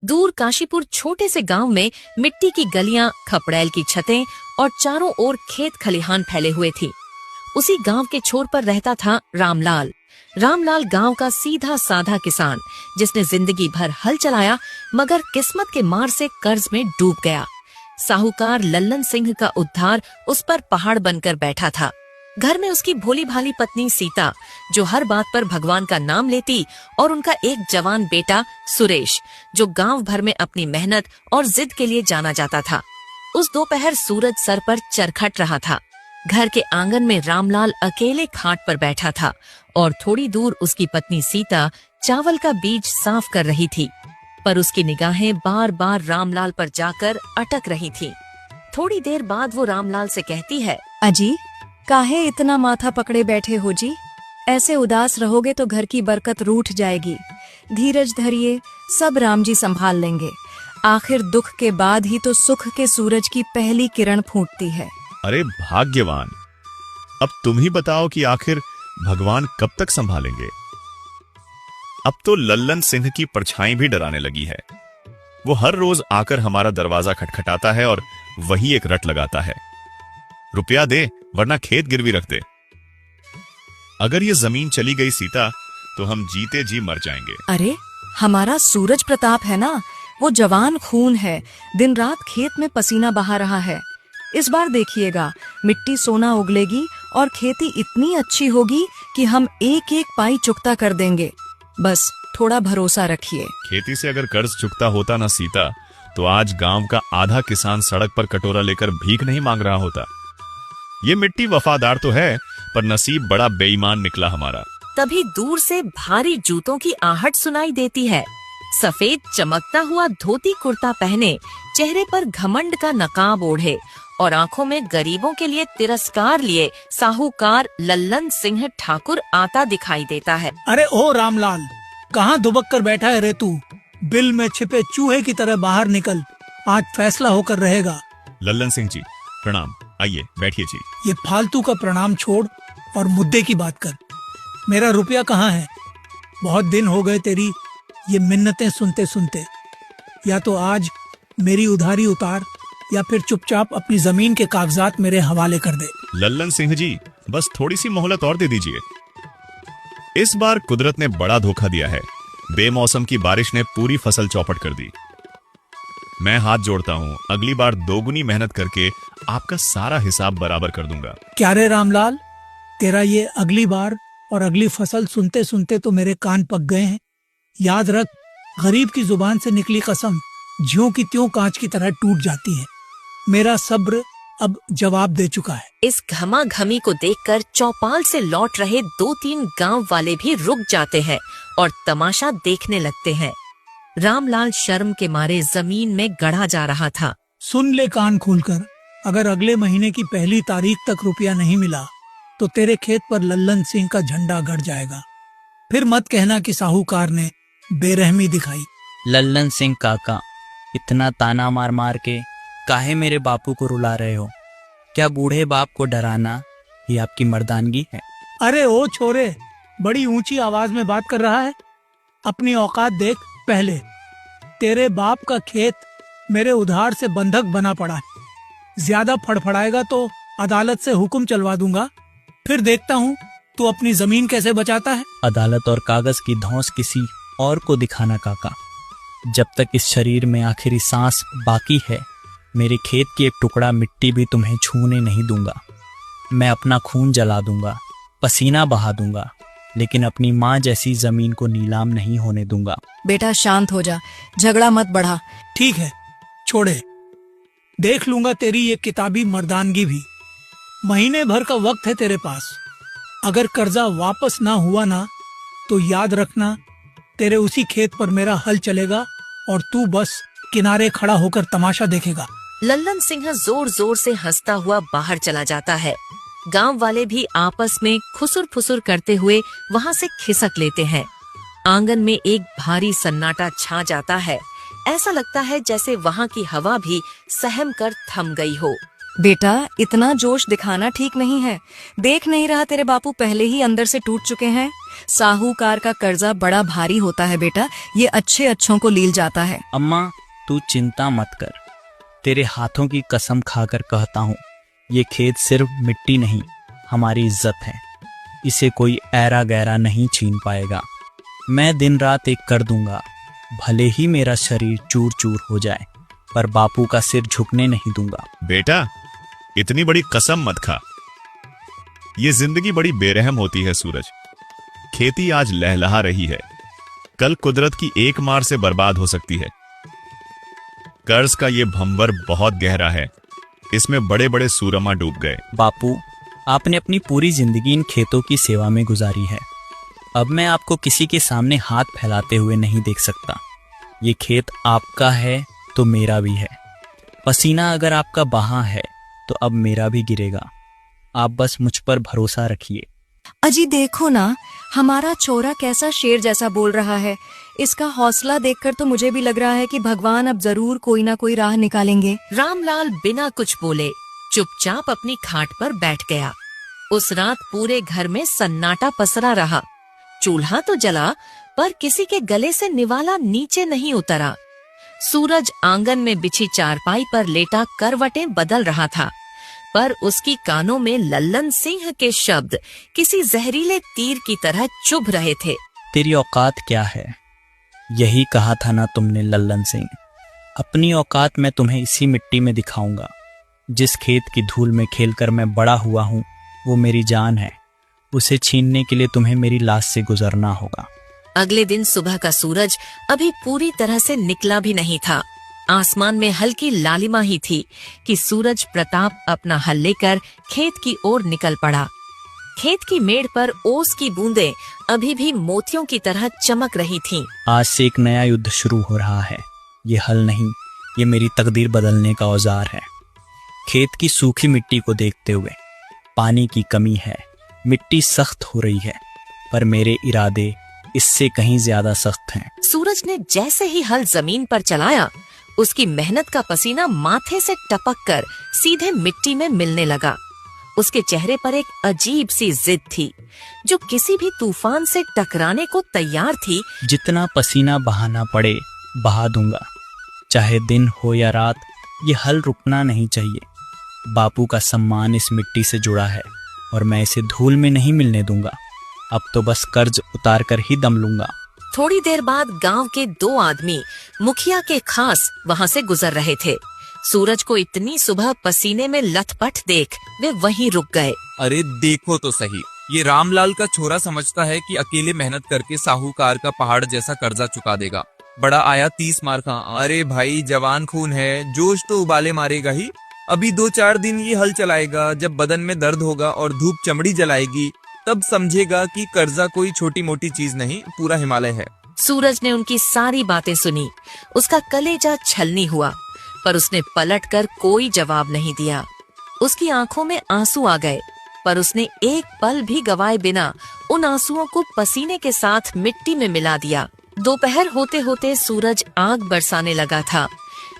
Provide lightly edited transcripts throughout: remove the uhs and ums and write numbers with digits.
दूर काशीपुर छोटे से गांव में मिट्टी की गलियां, खपड़ैल की छतें और चारों ओर खेत खलिहान फैले हुए थी। उसी गांव के छोर पर रहता था रामलाल। रामलाल गांव का सीधा साधा किसान, जिसने जिंदगी भर हल चलाया मगर किस्मत के मार से कर्ज में डूब गया। साहूकार लल्लन सिंह का उद्धार उस पर पहाड़ बनकर बैठा था। घर में उसकी भोली भाली पत्नी सीता, जो हर बात पर भगवान का नाम लेती, और उनका एक जवान बेटा सुरेश, जो गांव भर में अपनी मेहनत और जिद के लिए जाना जाता था। उस दोपहर सूरज सर पर चरखट रहा था। घर के आंगन में रामलाल अकेले खाट पर बैठा था और थोड़ी दूर उसकी पत्नी सीता चावल का बीज साफ कर रही थी, पर उसकी निगाहें बार बार रामलाल पर जाकर अटक रही थीं। थोड़ी देर बाद वो रामलाल से कहती है, अजी, काहे इतना माथा पकड़े बैठे हो जी? ऐसे उदास रहोगे तो घर की बरकत रूठ जाएगी। धीरज धरिए, सब राम जी संभाल लेंगे। आखिर दुख के बाद ही तो सुख के सूरज की पहली किरण फूटती है। अरे भाग्यवान, अब तुम ही बताओ कि आखिर भगवान कब तक संभालेंगे। अब तो लल्लन सिंह की परछाई भी डराने लगी है। वो हर रोज आकर हमारा दरवाजा खटखटाता है और वही एक रट लगाता है, रुपया दे वरना खेत गिरवी रख दे। अगर ये जमीन चली गई सीता, तो हम जीते जी मर जाएंगे। अरे, हमारा सूरज प्रताप है ना, वो जवान खून है, दिन रात खेत में पसीना बहा रहा है। इस बार देखिएगा, मिट्टी सोना उगलेगी और खेती इतनी अच्छी होगी कि हम एक एक पाई चुकता कर देंगे। बस थोड़ा भरोसा रखिए। खेती से अगर कर्ज चुकता होता ना सीता, तो आज गांव का आधा किसान सड़क पर कटोरा लेकर भीख नहीं मांग रहा होता। ये मिट्टी वफादार तो है, पर नसीब बड़ा बेईमान निकला हमारा। तभी दूर से भारी जूतों की आहट सुनाई देती है। सफेद चमकता हुआ धोती कुर्ता पहने, चेहरे पर घमंड का नकाब ओढ़े और आंखों में गरीबों के लिए तिरस्कार लिए साहूकार लल्लन सिंह ठाकुर आता दिखाई देता है। अरे ओ रामलाल, कहाँ दुबक कर बैठा है रे तू? बिल में छिपे चूहे की तरह बाहर निकल, आज फैसला होकर रहेगा। लल्लन सिंह जी प्रणाम, आइए बैठिए जी। ये फालतू का प्रणाम छोड़ और मुद्दे की बात कर। मेरा रुपया कहाँ है? बहुत दिन हो गए तेरी ये मिन्नतें सुनते सुनते। या तो आज मेरी उधारी उतार, या फिर चुपचाप अपनी जमीन के कागजात मेरे हवाले कर दे। लल्लन सिंह जी, बस थोड़ी सी मोहलत और दे दीजिए। इस बार कुदरत ने बड़ा धोखा दिया है। बेमौसम की बारिश ने पूरी फसल चौपट कर दी। मैं हाथ जोड़ता हूँ, अगली बार दोगुनी मेहनत करके आपका सारा हिसाब बराबर कर दूंगा। क्या रे रामलाल, तेरा ये अगली बार और अगली फसल सुनते सुनते तो मेरे कान पक गए हैं। याद रख, गरीब की जुबान से निकली कसम ज्यों की त्यों कांच की तरह टूट जाती है। मेरा सब्र अब जवाब दे चुका है। इस घमाघमी को देखकर चौपाल से लौट रहे 2-3 गांव वाले भी रुक जाते हैं और तमाशा देखने लगते हैं। रामलाल शर्म के मारे जमीन में गड़ा जा रहा था। सुन ले कान खोलकर, अगर अगले महीने की पहली तारीख तक रुपया नहीं मिला तो तेरे खेत पर लल्लन सिंह का झंडा गड़ जाएगा। फिर मत कहना कि साहूकार ने बेरहमी दिखाई। लल्लन सिंह काका, इतना ताना मार मार के काहे मेरे बापू को रुला रहे हो? क्या बूढ़े बाप को डराना ही आपकी मर्दानगी है? अरे ओ छोरे, बड़ी ऊंची आवाज में बात कर रहा है। अपनी औकात देख पहले। तेरे बाप का खेत मेरे उधार से बंधक बना पड़ा है। ज्यादा फड़फड़ाएगा तो अदालत से हुक्म चलवा दूंगा। फिर देखता हूँ तू अपनी जमीन कैसे बचाता है। अदालत और कागज की धौंस किसी और को दिखाना काका। जब तक इस शरीर में आखिरी सांस बाकी है, मेरे खेत की एक टुकड़ा मिट्टी भी तुम्हें छूने नहीं दूंगा। मैं अपना खून जला दूंगा, पसीना बहा दूंगा, लेकिन अपनी माँ जैसी जमीन को नीलाम नहीं होने दूंगा। बेटा शांत हो जा, झगड़ा मत बढ़ा। ठीक है, छोड़े, देख लूंगा तेरी ये किताबी मर्दानगी भी। महीने भर का वक्त है तेरे पास। अगर कर्जा वापस ना हुआ ना, तो याद रखना तेरे उसी खेत पर मेरा हल चलेगा और तू बस किनारे खड़ा होकर तमाशा देखेगा। लल्लन सिंह जोर जोर से हंसता हुआ बाहर चला जाता है। गांव वाले भी आपस में खुसुर फुसुर करते हुए वहां से खिसक लेते हैं। आंगन में एक भारी सन्नाटा छा जाता है। ऐसा लगता है जैसे वहां की हवा भी सहम कर थम गई हो। बेटा, इतना जोश दिखाना ठीक नहीं है। देख नहीं रहा तेरे बापू पहले ही अंदर से टूट चुके हैं। साहूकार का कर्जा बड़ा भारी होता है बेटा, ये अच्छे अच्छों को लील जाता है। अम्मा, तू चिंता मत कर। तेरे हाथों की कसम खाकर कहता हूँ, ये खेत सिर्फ मिट्टी नहीं, हमारी इज्जत है। इसे कोई ऐरा गैरा नहीं छीन पाएगा। मैं दिन रात एक कर दूंगा, भले ही मेरा शरीर चूर चूर हो जाए, पर बापू का सिर झुकने नहीं दूंगा। बेटा, इतनी बड़ी कसम मत खा। ये जिंदगी बड़ी बेरहम होती है सूरज। खेती आज लहलहा रही है, कल कुदरत की एक मार से बर्बाद हो सकती है। कर्ज का ये भंवर बहुत गहरा है, इसमें बड़े बड़े सूरमा डूब गए। बापू, आपने अपनी पूरी जिंदगी इन खेतों की सेवा में गुजारी है। अब मैं आपको किसी के सामने हाथ फैलाते हुए नहीं देख सकता। ये खेत आपका है तो मेरा भी है। पसीना अगर आपका बहा है तो अब मेरा भी गिरेगा। आप बस मुझ पर भरोसा रखिए। अजी देखो ना, हमारा छोरा कैसा शेर जैसा बोल रहा है। इसका हौसला देखकर तो मुझे भी लग रहा है कि भगवान अब जरूर कोई ना कोई राह निकालेंगे। रामलाल बिना कुछ बोले चुपचाप अपनी खाट पर बैठ गया। उस रात पूरे घर में सन्नाटा पसरा रहा। चूल्हा तो जला, पर किसी के गले से निवाला नीचे नहीं उतरा। सूरज आंगन में बिछी चारपाई पर लेटा करवटें बदल रहा था, पर उसकी कानों में लल्लन सिंह के शब्द किसी जहरीले तीर की तरह चुभ रहे थे। तेरी औकात क्या है? यही कहा था ना तुमने लल्लन सिंह। अपनी औकात मैं तुम्हें इसी मिट्टी में दिखाऊंगा। जिस खेत की धूल में खेलकर मैं बड़ा हुआ हूँ, वो मेरी जान है। उसे छीनने के लिए तुम्हें मेरी लाश से गुजरना होगा। अगले दिन सुबह का सूरज अभी पूरी तरह से निकला भी नहीं था। आसमान में हल्की लालिमा ही थी कि सूरज प्रताप अपना हल लेकर खेत की ओर निकल पड़ा। खेत की मेड़ पर ओस की बूंदें अभी भी मोतियों की तरह चमक रही थीं। आज से एक नया युद्ध शुरू हो रहा है। ये हल नहीं, ये मेरी तकदीर बदलने का औजार है। खेत की सूखी मिट्टी को देखते हुए, पानी की कमी है, मिट्टी सख्त हो रही है, पर मेरे इरादे इससे कहीं ज्यादा सख्त हैं। सूरज ने जैसे ही हल जमीन पर चलाया, उसकी मेहनत का पसीना माथे से टपक कर सीधे मिट्टी में मिलने लगा। उसके चेहरे पर एक अजीब सी जिद थी, जो किसी भी तूफान से टकराने को तैयार थी। जितना पसीना बहाना पड़े बहा दूंगा, चाहे दिन हो या रात, ये हल रुकना नहीं चाहिए। बापू का सम्मान इस मिट्टी से जुड़ा है और मैं इसे धूल में नहीं मिलने दूंगा। अब तो बस कर्ज उतार कर ही दम लूंगा। थोड़ी देर बाद गांव के 2 आदमी मुखिया के खास वहां से गुजर रहे थे। सूरज को इतनी सुबह पसीने में लथपथ देख वे वहीं रुक गए। अरे देखो तो सही, ये रामलाल का छोरा समझता है कि अकेले मेहनत करके साहूकार का पहाड़ जैसा कर्जा चुका देगा। बड़ा आया 30 मार का। अरे भाई, जवान खून है, जोश तो उबाले मारेगा ही। अभी 2-4 दिन ये हल चलाएगा। जब बदन में दर्द होगा और धूप चमड़ी जलाएगी, तब समझेगा कि कर्जा कोई छोटी मोटी चीज नहीं, पूरा हिमालय है। सूरज ने उनकी सारी बातें सुनी। उसका कलेजा छलनी हुआ, पर उसने पलटकर कोई जवाब नहीं दिया। उसकी आंखों में आंसू आ गए, पर उसने एक पल भी गवाए बिना उन आंसुओं को पसीने के साथ मिट्टी में मिला दिया। दोपहर होते होते सूरज आग बरसाने लगा था।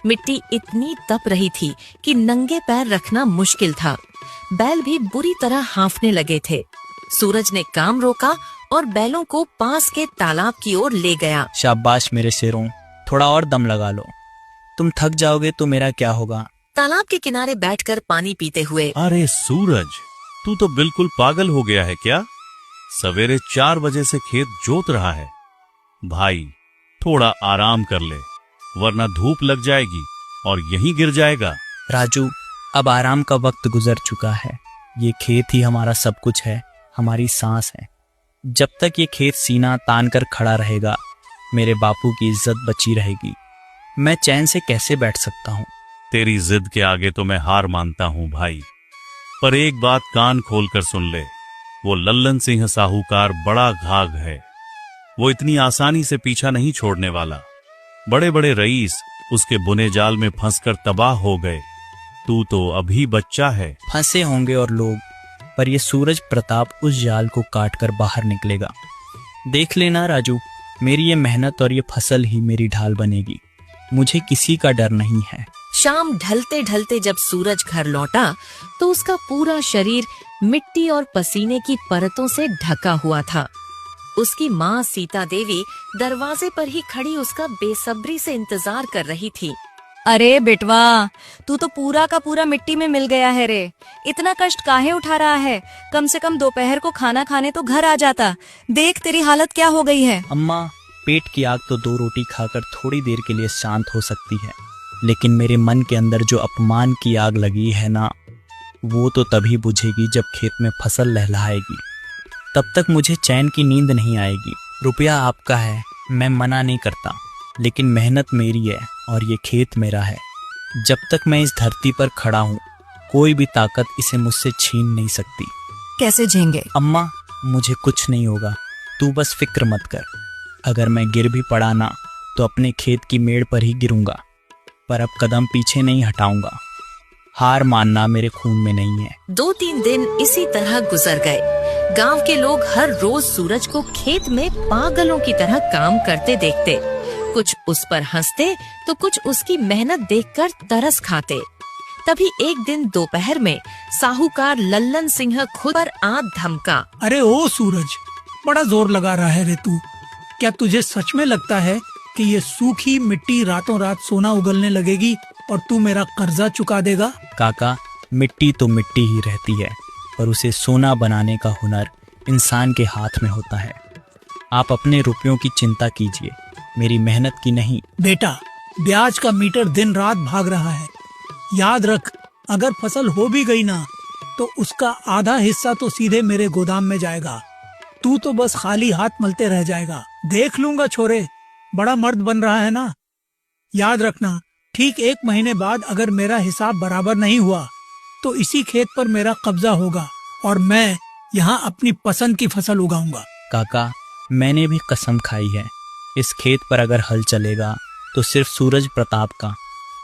मिट्टी इतनी तप रही थी कि नंगे पैर रखना मुश्किल था। बैल भी बुरी तरह हांफने लगे थे। सूरज ने काम रोका और बैलों को पास के तालाब की ओर ले गया। शाबाश मेरे शेरों, थोड़ा और दम लगा लो। तुम थक जाओगे तो मेरा क्या होगा? तालाब के किनारे बैठकर पानी पीते हुए, अरे सूरज, तू तो बिल्कुल पागल हो गया है क्या? सवेरे 4 बजे से खेत जोत रहा है। भाई, थोड़ा आराम कर ले, वरना धूप लग जाएगी और यहीं गिर जाएगा। राजू, अब आराम का वक्त गुजर चुका है। ये खेत ही हमारा सब कुछ है, हमारी सांस है। जब तक ये खेत सीना तान कर खड़ा रहेगा, मेरे बापू की इज्जत बची रहेगी। मैं चैन से कैसे बैठ सकता हूँ? तेरी जिद के आगे तो मैं हार मानता हूँ भाई, पर एक बात कान खोल कर सुन ले। वो लल्लन सिंह साहूकार बड़ा घाघ है। वो इतनी आसानी से पीछा नहीं छोड़ने वाला। बड़े बड़े रईस उसके बुने जाल में फंसकर तबाह हो गए। तू तो अभी बच्चा है। फंसे होंगे और लोग, पर ये सूरज प्रताप उस जाल को काट कर बाहर निकलेगा। देख लेना राजू, मेरी ये मेहनत और ये फसल ही मेरी ढाल बनेगी। मुझे किसी का डर नहीं है। शाम ढलते ढलते जब सूरज घर लौटा तो उसका पूरा शरीर मिट्टी और पसीने की परतों से ढका हुआ था। उसकी माँ सीता देवी दरवाजे पर ही खड़ी उसका बेसब्री से इंतजार कर रही थी। अरे बेटवा, तू तो पूरा का पूरा मिट्टी में मिल गया है रे। इतना कष्ट काहे उठा रहा है? कम से कम दोपहर को खाना खाने तो घर आ जाता। देख तेरी हालत क्या हो गई है। अम्मा, पेट की आग तो 2 रोटी खाकर थोड़ी देर के लिए शांत हो सकती है, लेकिन मेरे मन के अंदर जो अपमान की आग लगी है ना, वो तो तभी बुझेगी जब खेत में फसल लहलहाएगी। तब तक मुझे चैन की नींद नहीं आएगी। रुपया आपका है, मैं मना नहीं करता, लेकिन मेहनत मेरी है और ये खेत मेरा है। जब तक मैं इस धरती पर खड़ा हूँ, कोई भी ताकत इसे मुझसे छीन नहीं सकती। कैसे झेंगे? अम्मा, मुझे कुछ नहीं होगा, तू बस फिक्र मत कर। अगर मैं गिर भी पड़ा ना तो अपने खेत की मेड़ पर ही गिरूंगा, पर अब कदम पीछे नहीं हटाऊंगा। हार मानना मेरे खून में नहीं है। 2-3 दिन इसी तरह गुजर गए। गांव के लोग हर रोज सूरज को खेत में पागलों की तरह काम करते देखते। कुछ उस पर हंसते तो कुछ उसकी मेहनत देखकर तरस खाते। तभी एक दिन दोपहर में साहूकार लल्लन सिंह खुद पर आ धमका। अरे ओ सूरज, बड़ा जोर लगा रहा है रे तू। क्या तुझे सच में लगता है कि ये सूखी मिट्टी रातों रात सोना उगलने लगेगी और तू मेरा कर्जा चुका देगा? काका, मिट्टी तो मिट्टी ही रहती है, पर उसे सोना बनाने का हुनर इंसान के हाथ में होता है। आप अपने रुपयों की चिंता कीजिए, मेरी मेहनत की नहीं। बेटा, ब्याज का मीटर दिन रात भाग रहा है। याद रख, अगर फसल हो भी गई ना तो उसका आधा हिस्सा तो सीधे मेरे गोदाम में जाएगा। तू तो बस खाली हाथ मलते रह जाएगा। देख लूंगा छोरे, बड़ा मर्द बन रहा है ना। याद रखना, ठीक 1 महीने बाद अगर मेरा हिसाब बराबर नहीं हुआ तो इसी खेत पर मेरा कब्जा होगा और मैं यहाँ अपनी पसंद की फसल उगाऊंगा। काका, मैंने भी कसम खाई है, इस खेत पर अगर हल चलेगा तो सिर्फ सूरज प्रताप का,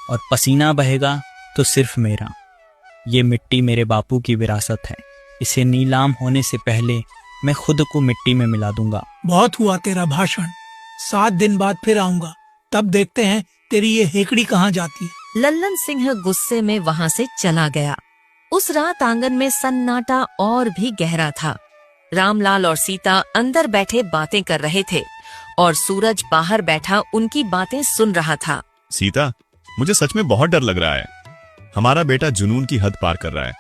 और पसीना बहेगा तो सिर्फ मेरा। ये मिट्टी मेरे बापू की विरासत है, इसे नीलाम होने से पहले मैं खुद को मिट्टी में मिला दूंगा। बहुत हुआ तेरा भाषण। 7 दिन बाद फिर आऊंगा, तब देखते हैं तेरी ये हेकड़ी कहाँ जाती है। लल्लन सिंह गुस्से में वहाँ से चला गया। उस रात आंगन में सन्नाटा और भी गहरा था। रामलाल और सीता अंदर बैठे बातें कर रहे थे और सूरज बाहर बैठा उनकी बातें सुन रहा था। सीता, मुझे सच में बहुत डर लग रहा है। हमारा बेटा जुनून की हद पार कर रहा है।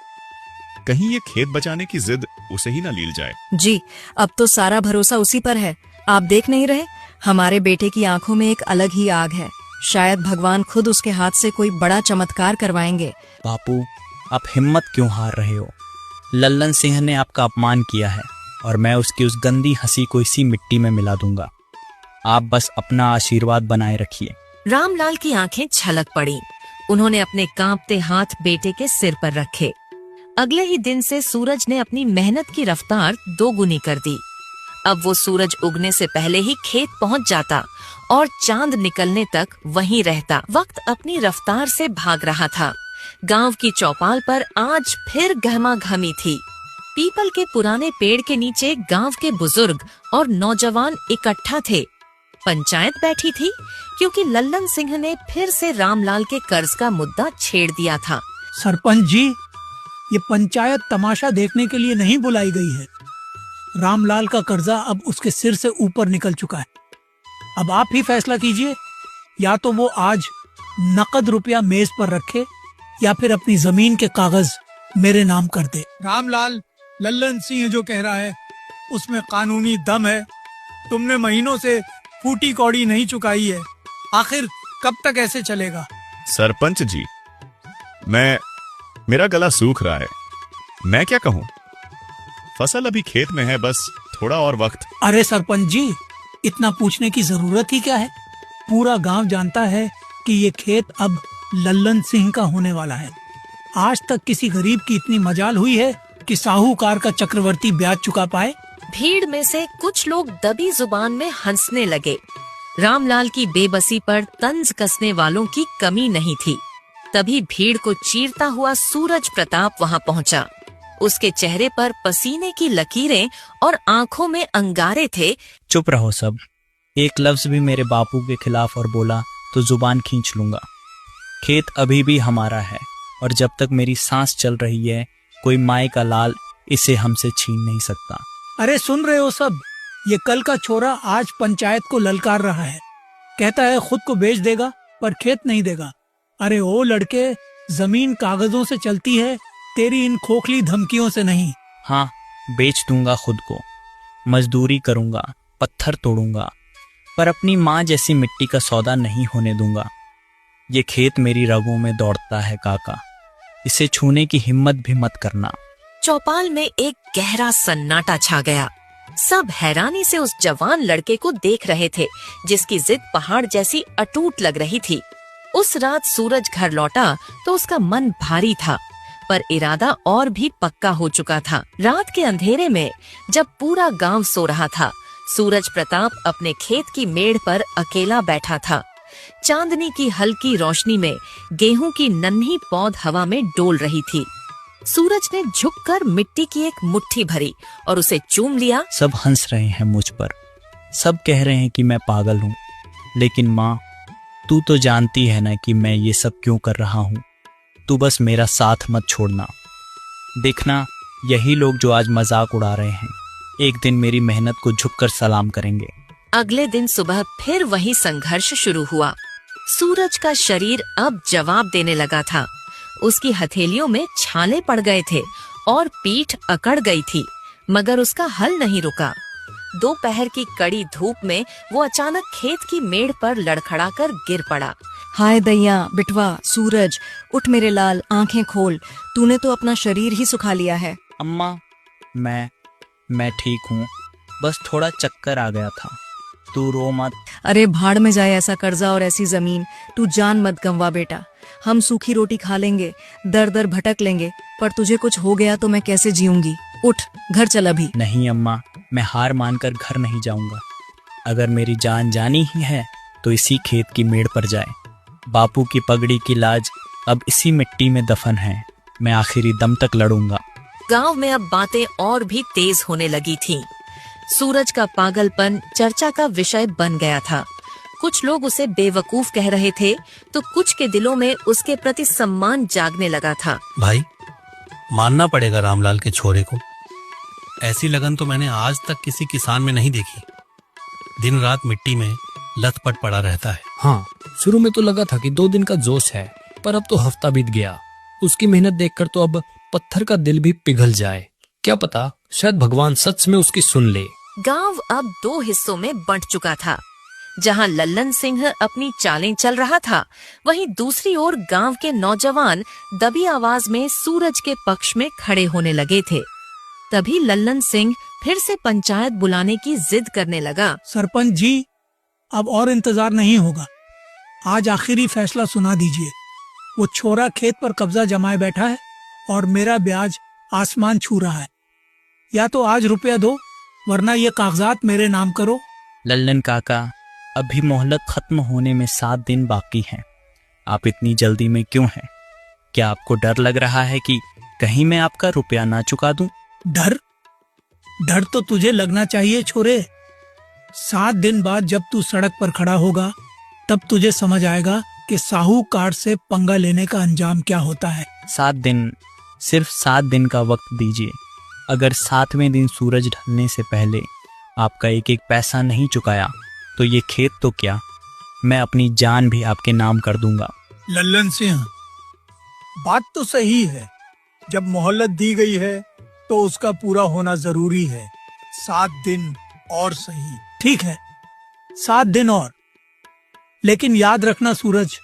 कहीं ये खेत बचाने की जिद उसे ही ना लील जाए। जी, अब तो सारा भरोसा उसी पर है। आप देख नहीं रहे, हमारे बेटे की आंखों में एक अलग ही आग है। शायद भगवान खुद उसके हाथ से कोई बड़ा चमत्कार करवाएंगे। बापू, आप हिम्मत क्यों हार रहे हो? लल्लन सिंह ने आपका अपमान किया है और मैं उसकी उस गंदी हंसी को इसी मिट्टी में मिला दूंगा। आप बस अपना आशीर्वाद बनाए रखिए। रामलाल की आंखें छलक पड़ी। उन्होंने अपने कांपते हाथ बेटे के सिर पर रखे। अगले ही दिन से सूरज ने अपनी मेहनत की रफ्तार 2 गुनी कर दी। अब वो सूरज उगने से पहले ही खेत पहुंच जाता और चांद निकलने तक वहीं रहता। वक्त अपनी रफ्तार से भाग रहा था। गांव की चौपाल पर आज फिर गहमागहमी थी। पीपल के पुराने पेड़ के नीचे गांव के बुजुर्ग और नौजवान इकट्ठा थे। पंचायत बैठी थी क्योंकि लल्लन सिंह ने फिर से रामलाल के कर्ज का मुद्दा छेड़ दिया था। सरपंच जी, ये पंचायत तमाशा देखने के लिए नहीं बुलाई गई है। रामलाल का कर्जा अब उसके सिर से ऊपर निकल चुका है। अब आप ही फैसला कीजिए, या तो वो आज नकद रुपया मेज पर रखे या फिर अपनी जमीन के कागज मेरे नाम कर दे। रामलाल, लल्लन सिंह जो कह रहा है उसमें कानूनी दम है। तुमने महीनों से फूटी कौड़ी नहीं चुकाई है, आखिर कब तक ऐसे चलेगा? सरपंच जी, मेरा गला सूख रहा है। मैं क्या कहूँ? फसल अभी खेत में है, बस थोड़ा और वक्त। अरे सरपंच जी, इतना पूछने की जरूरत ही क्या है? पूरा गांव जानता है कि ये खेत अब लल्लन सिंह का होने वाला है। आज तक किसी गरीब की इतनी मजाल हुई है कि साहूकार का चक्रवर्ती ब्याज चुका पाए? भीड़ में से कुछ लोग दबी जुबान में हंसने लगे। रामलाल की बेबसी पर तंज कसने वालों की कमी नहीं थी। तभी भीड़ को चीरता हुआ सूरज प्रताप वहां पहुंचा। उसके चेहरे पर पसीने की लकीरें और आंखों में अंगारे थे। चुप रहो सब। एक लफ्ज भी मेरे बापू के खिलाफ और बोला तो जुबान खींच लूंगा। खेत अभी भी हमारा है और जब तक मेरी सांस चल रही है कोई माए का लाल इसे हमसे छीन नहीं सकता। अरे सुन रहे हो सब, ये कल का छोरा आज पंचायत को ललकार रहा है। कहता है खुद को बेच देगा पर खेत नहीं देगा। अरे ओ लड़के, जमीन कागजों से चलती है, तेरी इन खोखली धमकियों से नहीं। हाँ, बेच दूंगा खुद को, मजदूरी करूंगा, पत्थर तोड़ूंगा, पर अपनी माँ जैसी मिट्टी का सौदा नहीं होने दूंगा। ये खेत मेरी रगों में दौड़ता है काका, इसे छूने की हिम्मत भी मत करना। चौपाल में एक गहरा सन्नाटा छा गया। सब हैरानी से उस जवान लड़के को देख रहे थे जिसकी जिद पहाड़ जैसी अटूट लग रही थी। उस रात सूरज घर लौटा तो उसका मन भारी था, पर इरादा और भी पक्का हो चुका था। रात के अंधेरे में जब पूरा गांव सो रहा था, सूरज प्रताप अपने खेत की मेड़ पर अकेला बैठा था। चांदनी की हल्की रोशनी में गेहूं की नन्ही पौध हवा में डोल रही थी। सूरज ने झुककर मिट्टी की एक मुट्ठी भरी और उसे चूम लिया। सब हंस रहे हैं मुझ पर, सब कह रहे हैं कि मैं पागल हूँ, लेकिन माँ तू तो जानती है ना कि मैं ये सब क्यों कर रहा हूँ। तू बस मेरा साथ मत छोड़ना। देखना, यही लोग जो आज मजाक उड़ा रहे हैं एक दिन मेरी मेहनत को झुककर सलाम करेंगे। अगले दिन सुबह फिर वही संघर्ष शुरू हुआ। सूरज का शरीर अब जवाब देने लगा था। उसकी हथेलियों में छाले पड़ गए थे और पीठ अकड़ गई थी, मगर उसका हल नहीं रुका। दोपहर की कड़ी धूप में वो अचानक खेत की मेड़ पर लड़खड़ाकर गिर पड़ा। हाय दैया, बिटवा, सूरज, उठ मेरे लाल, आंखें खोल, तूने तो अपना शरीर ही सुखा लिया है। अम्मा, मैं ठीक हूँ, बस थोड़ा चक्कर आ गया था। तू रो मत। अरे भाड़ में जाए ऐसा कर्जा और ऐसी जमीन, तू जान मत गंवा बेटा। हम सूखी रोटी खा लेंगे, दर दर भटक लेंगे, पर तुझे कुछ हो गया तो मैं कैसे जीऊंगी। उठ, घर चल अभी। नहीं अम्मा, मैं हार मानकर घर नहीं जाऊंगा। अगर मेरी जान जानी ही है तो इसी खेत की मेड़ पर जाए। बापू की पगड़ी की लाज अब इसी मिट्टी में दफन है। मैं आखिरी दम तक लड़ूंगा। गांव में अब बातें और भी तेज होने लगी थीं। सूरज का पागलपन चर्चा का विषय बन गया था। कुछ लोग उसे बेवकूफ कह रहे थे तो कुछ के दिलों में उसके प्रति सम्मान जागने लगा था। भाई, मानना पड़ेगा रामलाल के छोरे को। ऐसी लगन तो मैंने आज तक किसी किसान में नहीं देखी। दिन रात मिट्टी में लथपथ पड़ा रहता है। हाँ, शुरू में तो लगा था कि 2 दिन का जोश है, पर अब तो हफ्ता बीत गया। उसकी मेहनत देखकर तो अब पत्थर का दिल भी पिघल जाए। क्या पता, शायद भगवान सच में उसकी सुन ले। गांव अब 2 हिस्सों में बंट चुका था। जहां लल्लन सिंह अपनी चालें चल रहा था, वहीं दूसरी ओर गांव के नौजवान दबी आवाज में सूरज के पक्ष में खड़े होने लगे थे। तभी लल्लन सिंह फिर से पंचायत बुलाने की जिद करने लगा। सरपंच जी, अब और इंतजार नहीं होगा। आज आखिरी फैसला सुना दीजिए। वो छोरा खेत पर कब्जा जमाए बैठा है और मेरा ब्याज आसमान छू रहा है। या तो आज रुपया दो, वरना ये कागजात मेरे नाम करो। लल्लन काका, अभी मोहलत खत्म होने में 7 दिन बाकी हैं। आप इतनी जल्दी में क्यों हैं? क्या आपको डर लग रहा है कि कहीं मैं आपका रुपया ना चुका दूं? डर तो तुझे लगना चाहिए छोरे। 7 दिन बाद जब तू सड़क पर खड़ा होगा, तब तुझे समझ आएगा कि साहूकार से पंगा लेने का अंजाम क्या होता है। 7 दिन, सिर्फ 7 दिन का वक्त दीजिए। अगर 7वें दिन सूरज ढलने से पहले आपका एक एक पैसा नहीं चुकाया तो ये खेत तो क्या, मैं अपनी जान भी आपके नाम कर दूंगा। लल्लन सिंह, बात तो सही है। जब मोहलत दी गई है तो उसका पूरा होना जरूरी है। 7 दिन और सही। ठीक है, 7 दिन और। लेकिन याद रखना सूरज,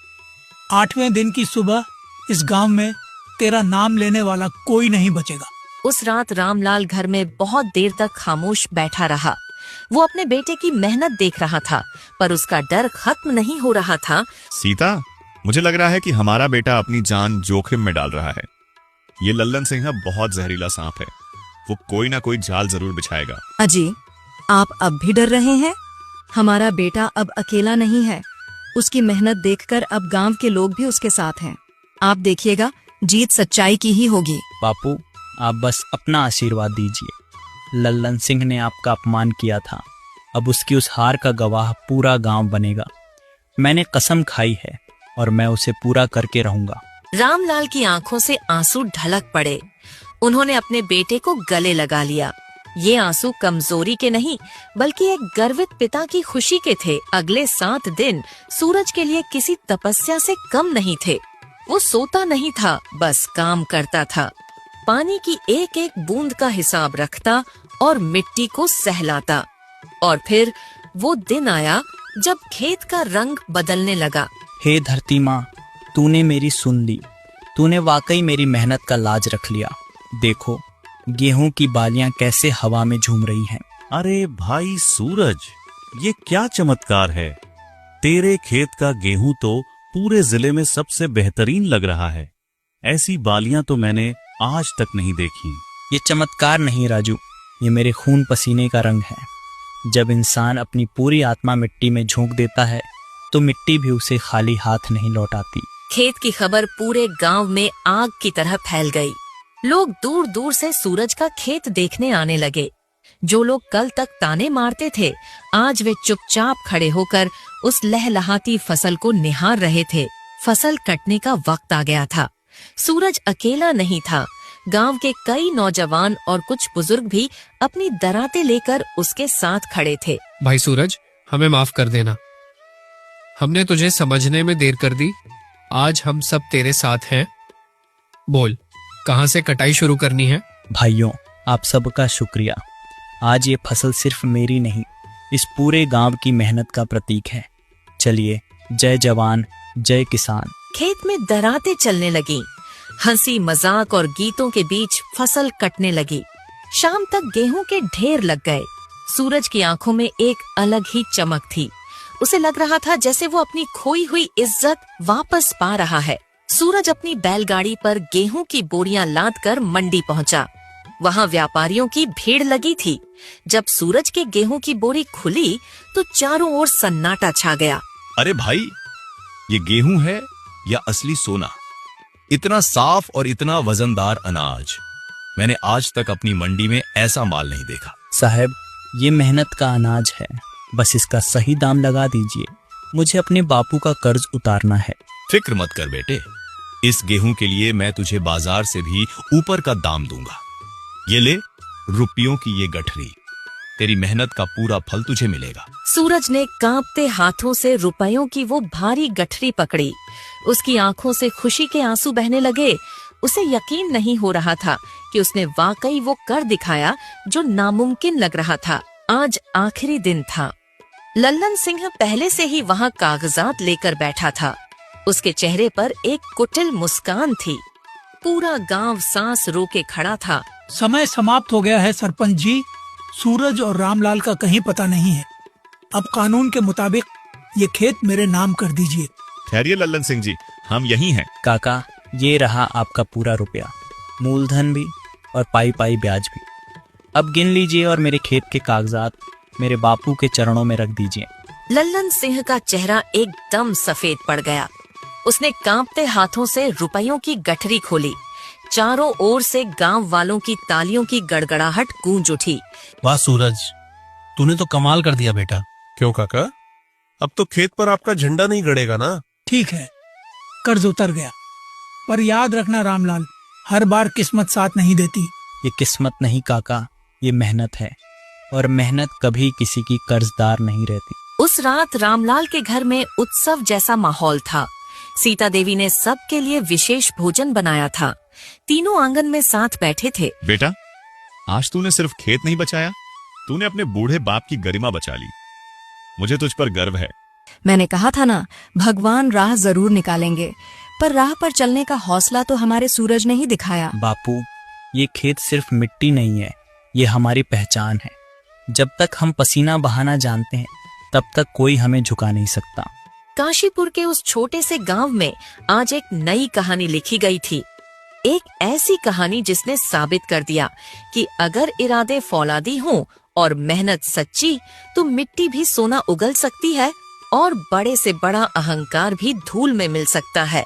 8वें दिन की सुबह इस गांव में तेरा नाम लेने वाला कोई नहीं बचेगा। उस रात रामलाल घर में बहुत देर तक खामोश बैठा रहा। वो अपने बेटे की मेहनत देख रहा था, पर उसका डर खत्म नहीं हो रहा था। सीता, मुझे लग रहा है कि हमारा बेटा अपनी जान जोखिम में डाल रहा है। ये लल्लन सिंह बहुत जहरीला सांप है। वो कोई ना कोई जाल जरूर बिछाएगा। अजी, आप अब भी डर रहे हैं? हमारा बेटा अब अकेला नहीं है। उसकी मेहनत देखकर अब गांव के लोग भी उसके साथ हैं। आप देखिएगा, जीत सच्चाई की ही होगी। बापू, आप बस अपना आशीर्वाद दीजिए। लल्लन सिंह ने आपका अपमान किया था, अब उसकी उस हार का गवाह पूरा गांव बनेगा। मैंने कसम खाई है और मैं उसे पूरा करके रहूंगा। रामलाल की आंखों से आंसू ढलक पड़े। उन्होंने अपने बेटे को गले लगा लिया। ये आंसू कमजोरी के नहीं बल्कि एक गर्वित पिता की खुशी के थे। अगले 7 दिन सूरज के लिए किसी तपस्या से कम नहीं थे। वो सोता नहीं था, बस काम करता था। पानी की एक एक बूंद का हिसाब रखता और मिट्टी को सहलाता। और फिर वो दिन आया जब खेत का रंग बदलने लगा। हे धरती माँ, तूने मेरी सुन ली। तूने वाकई मेरी मेहनत का लाज रख लिया। देखो गेहूं की बालियां कैसे हवा में झूम रही हैं। अरे भाई सूरज, ये क्या चमत्कार है। तेरे खेत का गेहूं तो पूरे जिले में सबसे बेहतरीन लग रहा है। ऐसी बालियां तो मैंने आज तक नहीं देखी। ये चमत्कार नहीं राजू, ये मेरे खून पसीने का रंग है। जब इंसान अपनी पूरी आत्मा मिट्टी में झोंक देता है तो मिट्टी भी उसे खाली हाथ नहीं लौटाती। खेत की खबर पूरे गांव में आग की तरह फैल गई। लोग दूर दूर से सूरज का खेत देखने आने लगे। जो लोग कल तक ताने मारते थे, आज वे चुपचाप खड़े होकर उस लहलहाती फसल को निहार रहे थे। फसल कटने का वक्त आ गया था। सूरज अकेला नहीं था। गांव के कई नौजवान और कुछ बुजुर्ग भी अपनी दरातें लेकर उसके साथ खड़े थे। भाई सूरज, हमें माफ कर देना। हमने तुझे समझने में देर कर दी। आज हम सब तेरे साथ हैं। बोल, कहां से कटाई शुरू करनी है? भाइयों, आप सबका शुक्रिया। आज ये फसल सिर्फ मेरी नहीं, इस पूरे गांव की मेहनत का प्रतीक है। चलिए, जय जवान जय किसान। खेत में दरातें चलने लगी। हंसी मजाक और गीतों के बीच फसल कटने लगी। शाम तक गेहूं के ढेर लग गए। सूरज की आंखों में एक अलग ही चमक थी। उसे लग रहा था जैसे वो अपनी खोई हुई इज्जत वापस पा रहा है। सूरज अपनी बैलगाड़ी पर गेहूं की बोरियां लाद कर मंडी पहुंचा। वहां व्यापारियों की भीड़ लगी थी। जब सूरज के गेहूं की बोरी खुली तो चारों ओर सन्नाटा छा गया। अरे भाई, ये गेहूं है या असली सोना? इतना साफ और इतना वजनदार अनाज मैंने आज तक अपनी मंडी में ऐसा माल नहीं देखा। साहब, ये मेहनत का अनाज है, बस इसका सही दाम लगा दीजिए। मुझे अपने बापू का कर्ज उतारना है। फिक्र मत कर बेटे, इस गेहूं के लिए मैं तुझे बाजार से भी ऊपर का दाम दूंगा। ये ले, रुपयों की ये गठरी, तेरी मेहनत का पूरा फल तुझे मिलेगा। सूरज ने कांपते हाथों से रुपयों की वो भारी गठरी पकड़ी। उसकी आंखों से खुशी के आंसू बहने लगे। उसे यकीन नहीं हो रहा था कि उसने वाकई वो कर दिखाया जो नामुमकिन लग रहा था। आज आखिरी दिन था। लल्लन सिंह पहले से ही वहाँ कागजात लेकर बैठा था। उसके चेहरे पर एक कुटिल मुस्कान थी। पूरा गांव सांस रोके खड़ा था। समय समाप्त हो गया है सरपंच जी। सूरज और रामलाल का कहीं पता नहीं है। अब कानून के मुताबिक ये खेत मेरे नाम कर दीजिए। ठहरिए लल्लन सिंह जी, हम यही हैं। काका, ये रहा आपका पूरा रुपया, मूलधन भी और पाई पाई ब्याज भी। अब गिन लीजिए और मेरे खेत के कागजात मेरे बापू के चरणों में रख दीजिए। लल्लन सिंह का चेहरा एकदम सफेद पड़ गया। उसने कांपते हाथों से रुपयों की गठरी खोली। चारों ओर से गांव वालों की तालियों की गड़गड़ाहट गूंज उठी। वाह सूरज, तूने तो कमाल कर दिया बेटा। क्यों काका, अब तो खेत पर आपका झंडा नहीं गड़ेगा ना? ठीक है, कर्ज उतर गया। पर याद रखना रामलाल, हर बार किस्मत साथ नहीं देती। ये किस्मत नहीं काका, ये मेहनत है, और मेहनत कभी किसी की कर्जदार नहीं रहती। उस रात रामलाल के घर में उत्सव जैसा माहौल था। सीता देवी ने सबके लिए विशेष भोजन बनाया था। तीनों आंगन में साथ बैठे थे। बेटा, आज तूने सिर्फ खेत नहीं बचाया, तूने अपने बूढ़े बाप की गरिमा बचा ली। मुझे तुझ पर गर्व है। मैंने कहा था ना, भगवान राह जरूर निकालेंगे, पर राह पर चलने का हौसला तो हमारे सूरज ने ही दिखाया। बापू, ये खेत सिर्फ मिट्टी नहीं है, ये हमारी पहचान है। जब तक हम पसीना बहाना जानते हैं, तब तक कोई हमें झुका नहीं सकता। काशीपुर के उस छोटे से गांव में आज एक नई कहानी लिखी गई थी। एक ऐसी कहानी जिसने साबित कर दिया कि अगर इरादे फौलादी हों और मेहनत सच्ची, तो मिट्टी भी सोना उगल सकती है और बड़े से बड़ा अहंकार भी धूल में मिल सकता है।